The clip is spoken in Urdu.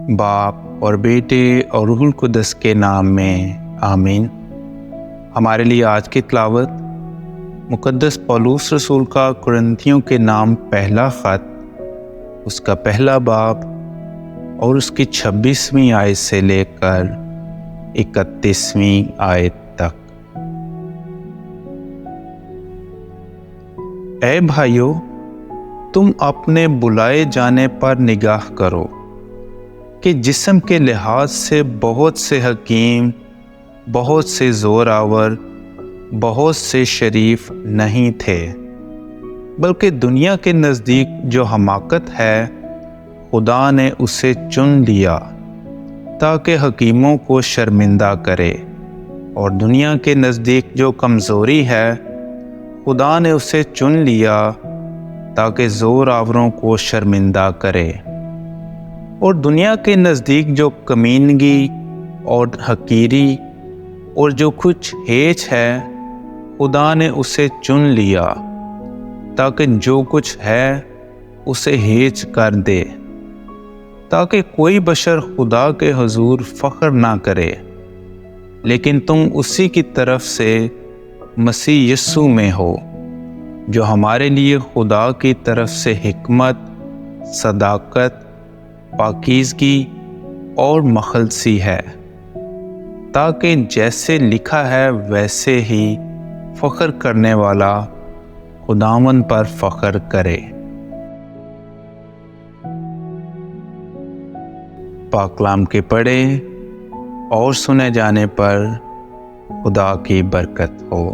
باپ اور بیٹے اور روح القدس کے نام میں آمین۔ ہمارے لیے آج کی تلاوت مقدس پولس رسول کا کرنتھیوں کے نام پہلا خط، اس کا پہلا باب اور اس کی 26ویں آیت سے لے کر 31ویں آیت تک۔ اے بھائیو، تم اپنے بلائے جانے پر نگاہ کرو کہ جسم کے لحاظ سے بہت سے حکیم، بہت سے زور آور، بہت سے شریف نہیں تھے، بلکہ دنیا کے نزدیک جو حماقت ہے خدا نے اسے چن لیا تاکہ حکیموں کو شرمندہ کرے، اور دنیا کے نزدیک جو کمزوری ہے خدا نے اسے چن لیا تاکہ زور آوروں کو شرمندہ کرے، اور دنیا کے نزدیک جو کمینگی اور حقیری اور جو کچھ ہیچ ہے خدا نے اسے چن لیا تاکہ جو کچھ ہے اسے ہیچ کر دے، تاکہ کوئی بشر خدا کے حضور فخر نہ کرے، لیکن تم اسی کی طرف سے مسیح یسوع میں ہو، جو ہمارے لیے خدا کی طرف سے حکمت، صداقت، پاکیزگی اور مخلصی ہے، تاکہ جیسے لکھا ہے ویسے ہی فخر کرنے والا خداوند پر فخر کرے۔ پاک کلام کے پڑھے اور سنے جانے پر خدا کی برکت ہو۔